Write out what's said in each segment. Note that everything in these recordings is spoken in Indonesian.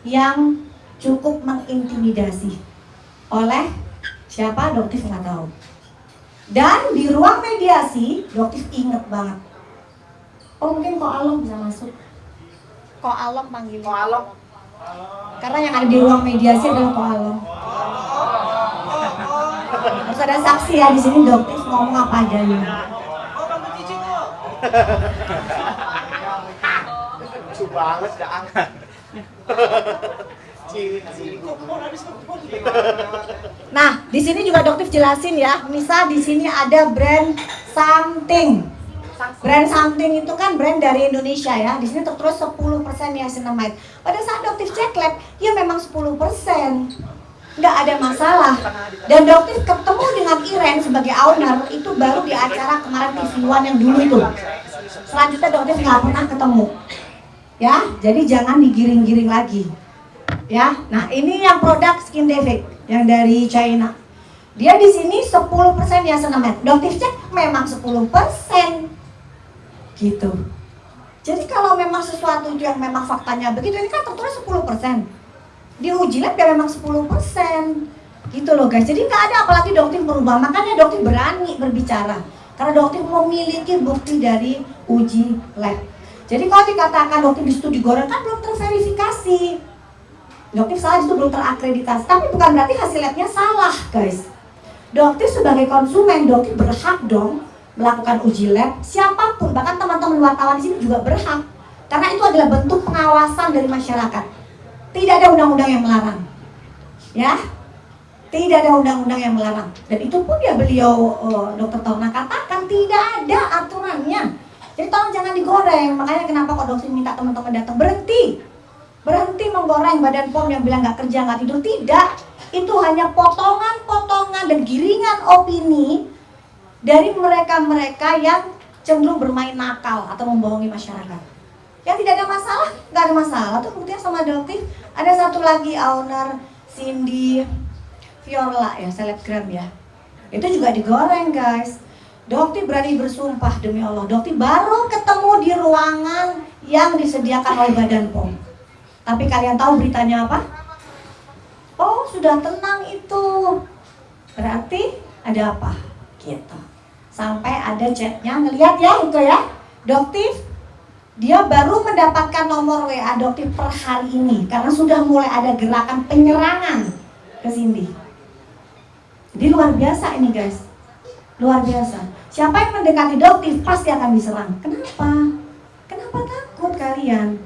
yang cukup mengintimidasi oleh siapa? Doktif nggak tahu. Dan di ruang mediasi, Doktif inget banget. Oh mungkin Ko Along bisa masuk. Ko Along panggil. Ko Along. Karena yang ada di ruang mediasi adalah Ko Along. Harus ada saksi ya di sini. Doktif ngomong apa adanya. Lucu banget dah angkat. Nah, di sini juga Doktif jelasin ya. Misal di sini ada brand something. Brand something itu kan brand dari Indonesia ya. Di sini tertulis 10% niacinamide. Pada saat Doktif cek lab, ya memang 10%. Nggak ada masalah. Dan Doktif ketemu dengan Iren sebagai owner itu baru di acara kemarin TV One yang dulu itu. Selanjutnya Doktif nggak pernah ketemu. Ya, jadi jangan digiring-giring lagi. Ya, nah ini yang produk Skin Defect yang dari China. Dia di sini 10% niacinamide. Doktif cek memang 10%. Gitu. Jadi kalau memang sesuatu yang memang faktanya begitu, ini kan tertulis 10%. Diuji lab ya memang 10%. Gitu loh guys. Jadi nggak ada apalagi Doktif merubah. Makanya Doktif berani berbicara. Karena Doktif memiliki bukti dari uji lab. Jadi kalau dikatakan Doktif di situ digoreng kan belum terverifikasi. Doktif salah itu belum terakreditasi. Tapi bukan berarti hasil labnya salah guys. Doktif sebagai konsumen, Doktif berhak dong melakukan uji lab. Siapapun, bahkan teman-teman wartawan di sini juga berhak. Karena itu adalah bentuk pengawasan dari masyarakat. Tidak ada undang-undang yang melarang. Ya, tidak ada undang-undang yang melarang. Dan itu pun ya beliau Dr. Tauna katakan tidak ada aturannya. Jadi tolong jangan digoreng. Makanya kenapa kok Doktif minta teman-teman datang berhenti menggoreng Badan POM yang bilang nggak kerja nggak tidur. Tidak, itu hanya potongan-potongan dan giringan opini dari mereka-mereka yang cenderung bermain nakal atau membohongi masyarakat. Ya tidak ada masalah, nggak ada masalah. Tuh kemudian sama Doktif ada satu lagi owner Cindy Viola ya, selebgram ya. Itu juga digoreng guys. Doktif berani bersumpah demi Allah, Doktif baru ketemu di ruangan yang disediakan oleh Badan POM. Tapi kalian tahu beritanya apa? Oh sudah tenang itu. Berarti ada apa? Gitu. Sampai ada chatnya, ngelihat ya itu ya. Doktif dia baru mendapatkan nomor WA Doktif per hari ini karena sudah mulai ada gerakan penyerangan ke Cindy. Jadi luar biasa ini guys. Luar biasa. Siapa yang mendekati Doktif pasti akan diserang. Kenapa? Kenapa takut kalian?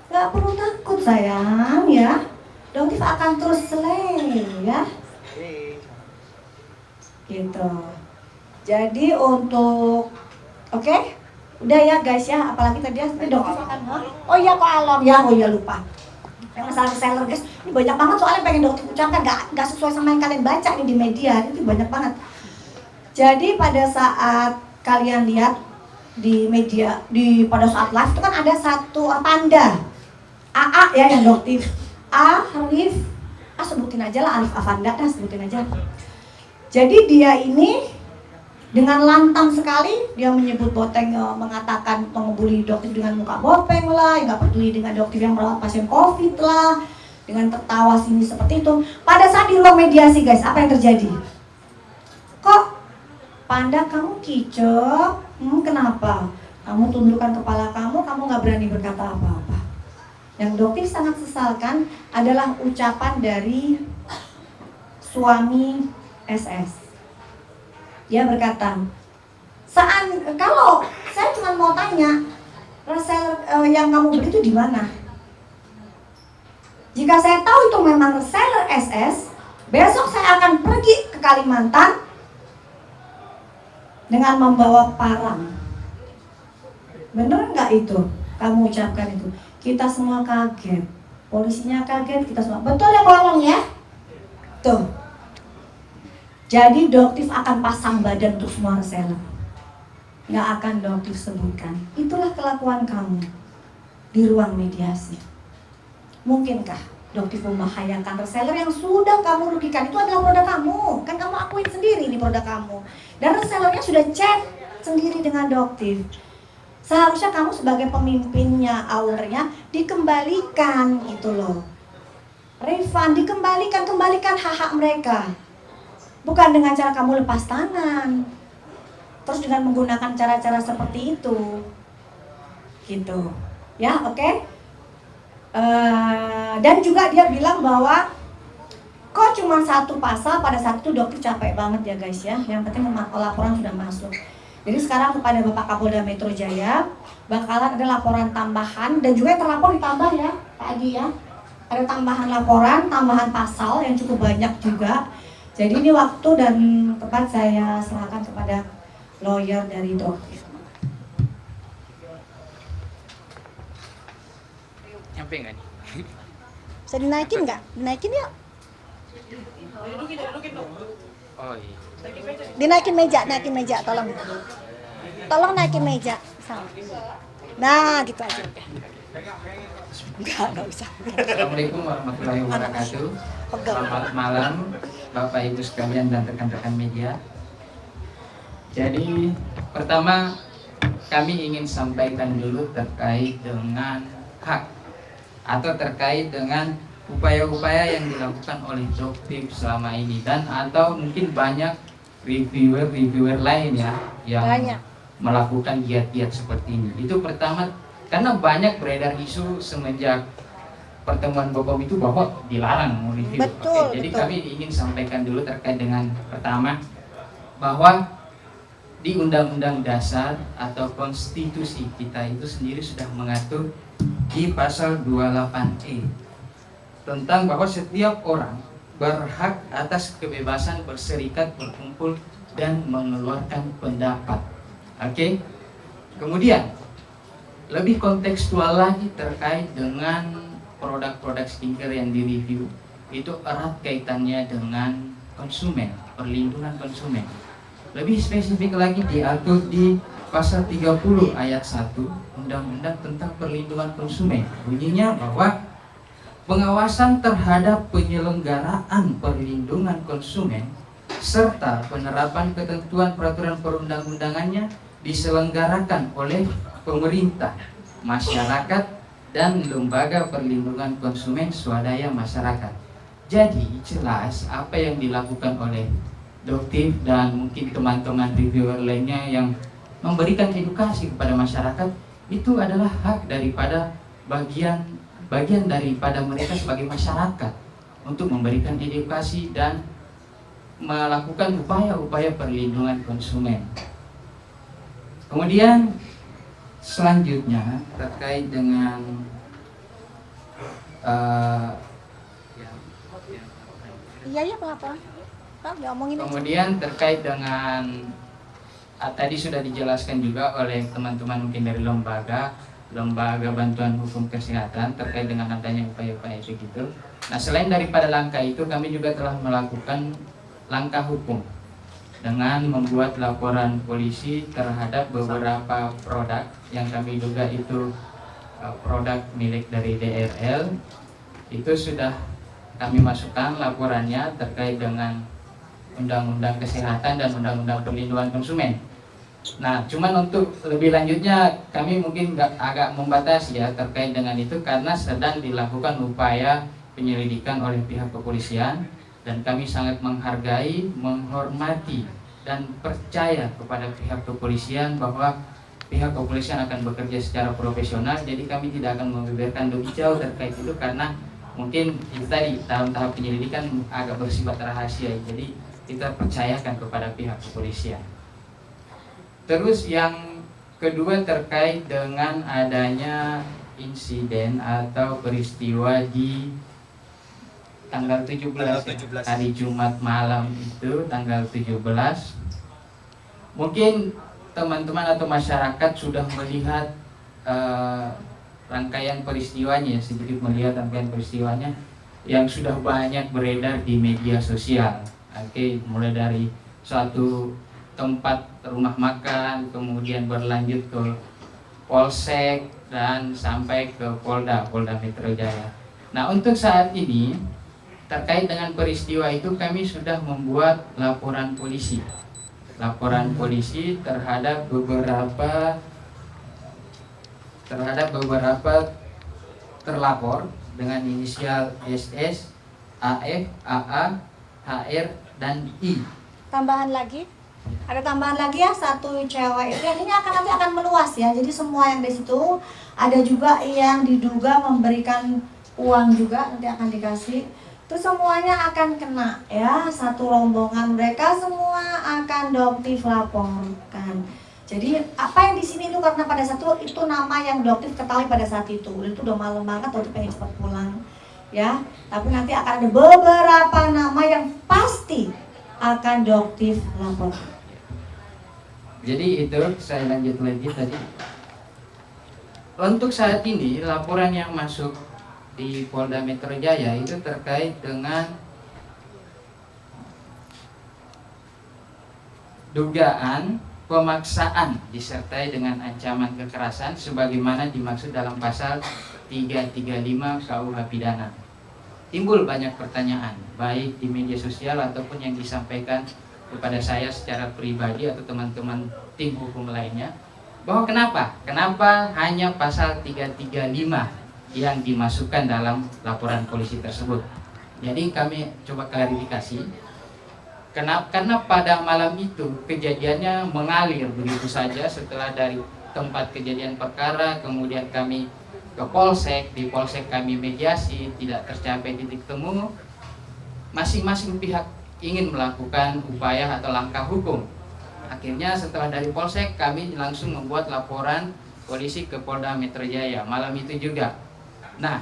Gak perlu takut sayang ya. Doktif akan terus slay ya. Gitu. Jadi untuk oke? Udah ya guys ya, apalagi tadi Doktif akan oh iya Ko Along ya, oh iya lupa. Yang masalah reseller guys, ini banyak banget soalnya pengen Doktif ucapkan, gak sesuai sama yang kalian baca nih di media, ini banyak banget. Jadi pada saat kalian lihat di media, pada saat live itu kan ada satu panda AA ya yang Doktif Arif, sebutin aja lah Arif Avanda, sebutin aja. Jadi dia ini dengan lantang sekali dia menyebut Boteng, mengatakan mengebuli Doktif dengan muka bopeng lah, nggak peduli dengan Doktif yang merawat pasien COVID lah, dengan tertawa sini seperti itu. Pada saat di ruang mediasi guys, apa yang terjadi? Kok Panda kamu kicep? Kenapa? Kamu tundukkan kepala kamu nggak berani berkata apa-apa. Yang Doktif sangat sesalkan adalah ucapan dari suami SS. Dia berkata, kalau saya cuma mau tanya, reseller yang kamu beli itu di mana? Jika saya tahu itu memang reseller SS, besok saya akan pergi ke Kalimantan dengan membawa parang. Bener nggak itu? Kamu ucapkan itu. Kita semua kaget. Polisinya kaget, kita semua. Betul ya Kolong ya? Tuh. Jadi Doktif akan pasang badan untuk semua reseller. Nggak akan Doktif sebutkan. Itulah kelakuan kamu di ruang mediasi. Mungkinkah Doktif membahayakan reseller yang sudah kamu rugikan? Itu adalah produk kamu. Kan kamu akuin sendiri ini produk kamu. Dan resellernya sudah chat sendiri dengan Doktif. Seharusnya kamu sebagai pemimpinnya, ownernya dikembalikan gitu loh. refund, kembalikan hak-hak mereka. Bukan dengan cara kamu lepas tangan, terus dengan menggunakan cara-cara seperti itu, gitu. Ya, oke. Dan juga dia bilang bahwa kok cuma satu pasal, pada saat itu dokter capek banget ya guys ya. Yang penting laporan sudah masuk. Jadi sekarang kepada Bapak Kapolda Metro Jaya bakalan ada laporan tambahan dan juga yang terlapor ditambah ya Pak Adi ya. Ada tambahan laporan, tambahan pasal yang cukup banyak juga. Jadi ini waktu dan tempat saya serahkan kepada lawyer dari dokter. Nyampe nggak nih? Bisa dinaikin nggak? Dinaikin ya? Oh iya. Dinaikin meja, tolong. Tolong naikin meja. Nah, gitu aja. Enggak usah. Assalamualaikum warahmatullahi wabarakatuh. Selamat malam Bapak Ibu sekalian dan rekan-rekan media. Jadi pertama kami ingin sampaikan dulu terkait dengan hak atau terkait dengan upaya-upaya yang dilakukan oleh Doktiv selama ini dan atau mungkin banyak reviewer lain ya yang melakukan giat-giat seperti ini. Itu pertama karena banyak beredar isu semenjak pertemuan BPOM itu bahwa dilarang mereview. Betul, Jadi betul. kami ingin sampaikan dulu terkait dengan pertama bahwa di Undang-Undang Dasar atau Konstitusi kita itu sendiri sudah mengatur di pasal 28E tentang bahwa setiap orang berhak atas kebebasan berserikat, berkumpul, dan mengeluarkan pendapat. Oke. Kemudian lebih kontekstual lagi terkait dengan produk-produk skincare yang direview, itu erat kaitannya dengan konsumen, perlindungan konsumen. Lebih spesifik lagi diatur di pasal 30 ayat 1 Undang-Undang tentang Perlindungan Konsumen. Bunyinya bahwa pengawasan terhadap penyelenggaraan perlindungan konsumen serta penerapan ketentuan peraturan perundang-undangannya diselenggarakan oleh pemerintah, masyarakat, dan lembaga perlindungan konsumen swadaya masyarakat. Jadi jelas apa yang dilakukan oleh Doktiv dan mungkin teman-teman reviewer lainnya yang memberikan edukasi kepada masyarakat itu adalah hak daripada bagian daripada mereka sebagai masyarakat untuk memberikan edukasi dan melakukan upaya-upaya perlindungan konsumen. Kemudian selanjutnya terkait dengan Iya apa-apa. kemudian terkait dengan tadi sudah dijelaskan juga oleh teman-teman mungkin dari lembaga bantuan hukum kesehatan terkait dengan adanya upaya-upaya itu gitu. Nah, selain daripada langkah itu kami juga telah melakukan langkah hukum dengan membuat laporan polisi terhadap beberapa produk yang kami duga itu produk milik dari DRL. Itu sudah kami masukkan laporannya terkait dengan Undang-Undang Kesehatan dan Undang-Undang Perlindungan Konsumen. Nah, cuman untuk lebih lanjutnya kami mungkin agak membatasi ya terkait dengan itu karena sedang dilakukan upaya penyelidikan oleh pihak kepolisian dan kami sangat menghargai, menghormati dan percaya kepada pihak kepolisian bahwa pihak kepolisian akan bekerja secara profesional. Jadi kami tidak akan membeberkan lebih jauh terkait itu karena mungkin itu tadi dalam tahap penyelidikan agak bersifat rahasia. Jadi kita percayakan kepada pihak kepolisian. Terus yang kedua terkait dengan adanya insiden atau peristiwa di tanggal 17, hari Jumat malam itu tanggal 17. Mungkin teman-teman atau masyarakat sudah melihat rangkaian peristiwanya, sedikit melihat rangkaian peristiwanya yang sudah banyak beredar di media sosial. Oke, mulai dari suatu tempat rumah makan, kemudian berlanjut ke polsek dan sampai ke Polda Metro Jaya. Nah, untuk saat ini terkait dengan peristiwa itu kami sudah membuat laporan polisi terhadap beberapa terlapor dengan inisial SS, AF, AA, HR, dan I. Tambahan lagi? Ada tambahan lagi ya, satu cewek itu. Ini nanti akan meluas ya. Jadi semua yang di situ, ada juga yang diduga memberikan uang juga, nanti akan dikasih. Itu semuanya akan kena ya, satu rombongan, mereka semua akan Doktif laporkan. Jadi apa yang di sini itu karena pada saat itu nama yang Doktif ketahui pada saat itu udah malam banget, Doktif pengen cepat pulang ya. Tapi nanti akan ada beberapa nama yang pasti akan Doktif laporkan. Jadi itu saya lanjut lagi tadi. Untuk saat ini laporan yang masuk di Polda Metro Jaya itu terkait dengan dugaan pemaksaan disertai dengan ancaman kekerasan sebagaimana dimaksud dalam pasal 335 KUH Pidana. Timbul banyak pertanyaan baik di media sosial ataupun yang disampaikan kepada saya secara pribadi atau teman-teman tim hukum lainnya, bahwa kenapa hanya pasal 335 yang dimasukkan dalam laporan polisi tersebut. Jadi kami coba klarifikasi. Karena pada malam itu kejadiannya mengalir begitu saja, setelah dari tempat kejadian perkara kemudian kami ke polsek, di polsek kami mediasi, tidak tercapai titik temu, masing-masing pihak ingin melakukan upaya atau langkah hukum. Akhirnya setelah dari polsek kami langsung membuat laporan polisi ke Polda Metro Jaya malam itu juga. Nah,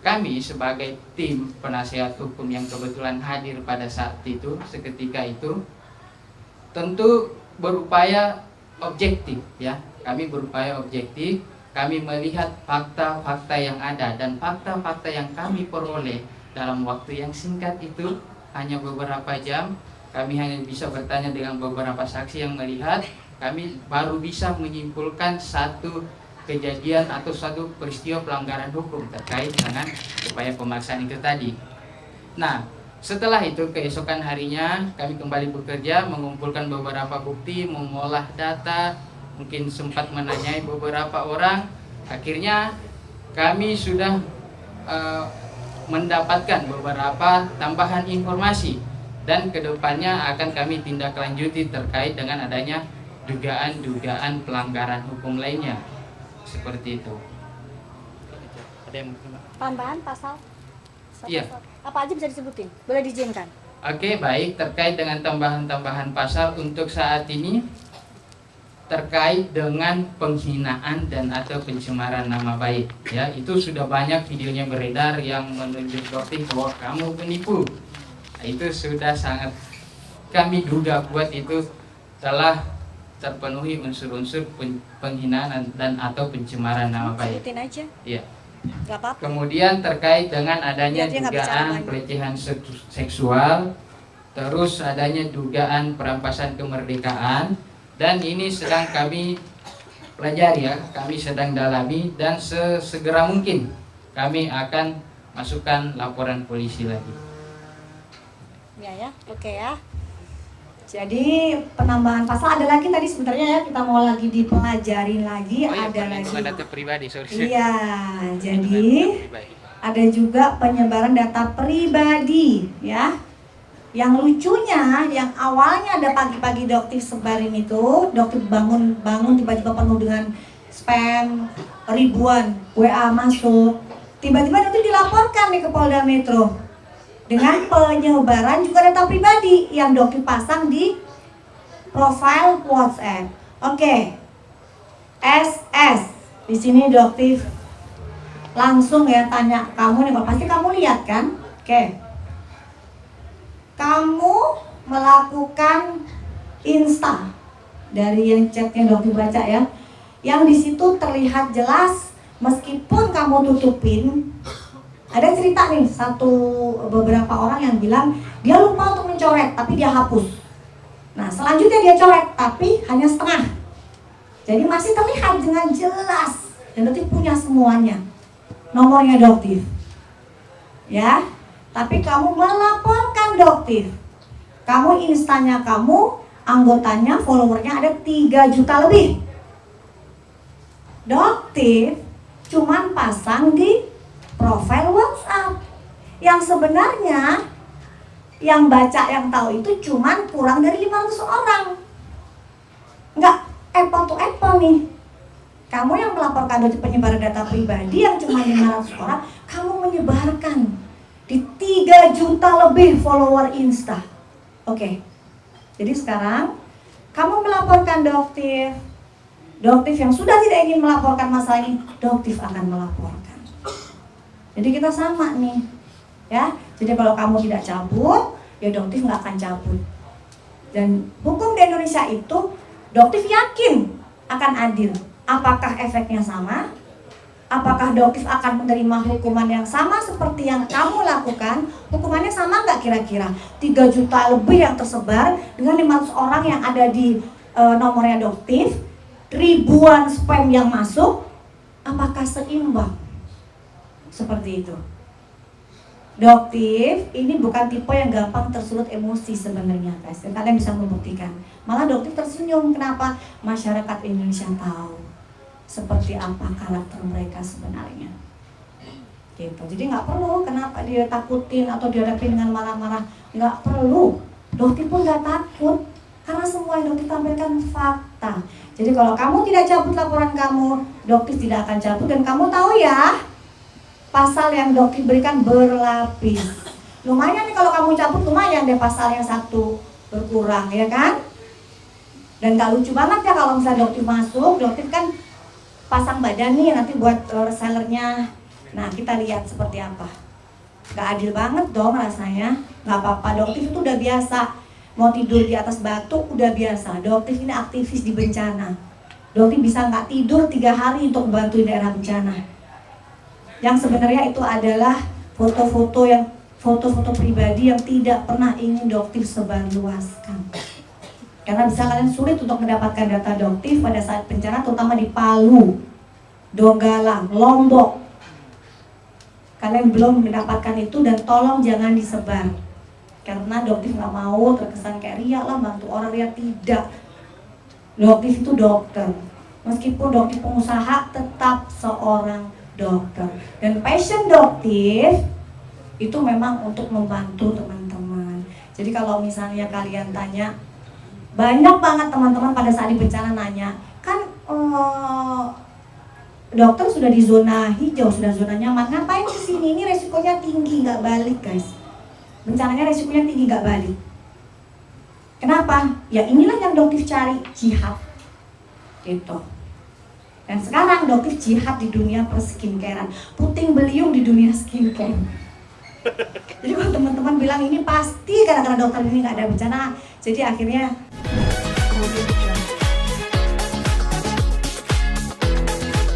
kami sebagai tim penasihat hukum yang kebetulan hadir pada saat itu, seketika itu, tentu berupaya objektif ya. Kami berupaya objektif, kami melihat fakta-fakta yang ada, dan fakta-fakta yang kami peroleh dalam waktu yang singkat itu, hanya beberapa jam, kami hanya bisa bertanya dengan beberapa saksi yang melihat, kami baru bisa menyimpulkan satu kejadian atau satu peristiwa pelanggaran hukum terkait dengan upaya pemaksaan itu tadi. Nah, setelah itu keesokan harinya kami kembali bekerja, mengumpulkan beberapa bukti, mengolah data, mungkin sempat menanyai beberapa orang. Akhirnya kami sudah mendapatkan beberapa tambahan informasi, dan kedepannya akan kami tindak lanjuti terkait dengan adanya dugaan-dugaan pelanggaran hukum lainnya. Seperti itu. Ada yang Tambahan pasal? Iya. Apa aja bisa disebutin? Boleh diizinkan? Oke, baik. Terkait dengan tambahan-tambahan pasal untuk saat ini, terkait dengan penghinaan dan atau pencemaran nama baik, ya, itu sudah banyak videonya beredar yang menunjuk Doktif bahwa kamu penipu. Itu sudah sangat kami duga kuat itu telah terpenuhi unsur-unsur penghinaan dan atau pencemaran nama baik. Sebutin aja. Iya. Gak apa-apa. Kemudian terkait dengan adanya Biar dia nggak bicara dugaan banyak. pelecehan seksual, terus adanya dugaan perampasan kemerdekaan, dan ini sedang kami pelajari ya, kami sedang dalami, dan sesegera mungkin kami akan masukkan laporan polisi lagi. Ya, oke ya. Jadi penambahan pasal ada lagi tadi sebenarnya ya, kita mau lagi dipelajarin lagi, ada lagi. Data pribadi, sorry. Iya, jadi ada juga penyebaran data pribadi ya. Yang lucunya, yang awalnya ada pagi-pagi Doktif sebarin itu, Doktif bangun tiba-tiba penuh dengan spam, ribuan WA masuk. Tiba-tiba Doktif dilaporkan nih ke Polda Metro dengan penyebaran juga data pribadi yang Doktif pasang di profile WhatsApp. Oke. SS. Di sini Doktif langsung ya tanya kamu nih, pasti kamu lihat kan? Oke. Kamu melakukan Insta dari yang chatnya Doktif baca ya, yang di situ terlihat jelas meskipun kamu tutupin. Ada cerita nih, beberapa orang yang bilang dia lupa untuk mencoret tapi dia hapus. Nah selanjutnya dia coret tapi hanya setengah, jadi masih terlihat dengan jelas dan Doktif punya semuanya nomornya Doktif ya. Tapi kamu melaporkan Doktif, kamu instanya kamu, anggotanya, followernya ada 3 juta lebih. Doktif cuman pasang di profil WhatsApp. Yang sebenarnya yang baca, yang tahu itu cuman kurang dari 500 orang. Nggak apple to apple nih. Kamu yang melaporkan penyebaran data pribadi yang cuma 500 orang, kamu menyebarkan di 3 juta lebih follower Insta. Oke. Jadi sekarang kamu melaporkan Doktif. Doktif yang sudah tidak ingin melaporkan masalah ini, Doktif akan melaporkan. Jadi kita sama nih, ya. Jadi kalau kamu tidak cabut, ya Doktif nggak akan cabut. Dan hukum di Indonesia itu, Doktif yakin akan adil. Apakah efeknya sama? Apakah Doktif akan menerima hukuman yang sama seperti yang kamu lakukan? Hukumannya sama nggak kira-kira? 3 juta lebih yang tersebar dengan 500 orang yang ada di nomornya Doktif, ribuan spam yang masuk, apakah seimbang? Seperti itu. Doktif ini bukan tipe yang gampang tersulut emosi sebenarnya, guys. Dan kalian bisa membuktikan. Malah Doktif tersenyum. Kenapa? Masyarakat Indonesia tahu seperti apa karakter mereka sebenarnya. Gitu. Jadi nggak perlu kenapa dia takutin atau dihadapi dengan marah-marah. Nggak perlu. Doktif pun nggak takut. Karena semua yang Doktif tampilkan fakta. Jadi kalau kamu tidak cabut laporan kamu, Doktif tidak akan cabut. Dan kamu tahu ya, pasal yang Doktif berikan berlapis. Lumayan nih kalau kamu cabut, lumayan deh pasal yang satu berkurang, ya kan? Dan gak lucu banget ya kalau misalnya Doktif masuk, Doktif kan pasang badan nih nanti buat resellernya. Nah kita lihat seperti apa. Gak adil banget dong rasanya. Gak apa-apa, Doktif itu udah biasa. Mau tidur di atas batu udah biasa. Doktif ini aktivis di bencana. Doktif bisa gak tidur 3 hari untuk membantu daerah bencana. Yang sebenarnya itu adalah foto-foto pribadi yang tidak pernah ingin Doktif sebarluaskan. Karena bisa kalian sulit untuk mendapatkan data Doktif pada saat bencana, terutama di Palu, Donggala, Lombok. Kalian belum mendapatkan itu dan tolong jangan disebar. Karena Doktif nggak mau terkesan kayak ria lah, bantu orang ria, tidak. Doktif itu dokter. Meskipun Doktif pengusaha, tetap seorang dokter. Dan passion Doktif itu memang untuk membantu teman-teman. Jadi kalau misalnya kalian tanya, banyak banget teman-teman pada saat di bencana nanya, kan dokter sudah di zona hijau, sudah zona nyaman, ngapain kesini? Ini resikonya tinggi, nggak balik guys. Bencananya resikonya tinggi, nggak balik. Kenapa? Ya inilah yang Doktif cari, jihad. Gitu. Dan sekarang Doktif jihad di dunia perskincarean, puting beliung di dunia skincare. Jadi kalau teman-teman bilang ini pasti karena dokter ini nggak ada bencana, jadi akhirnya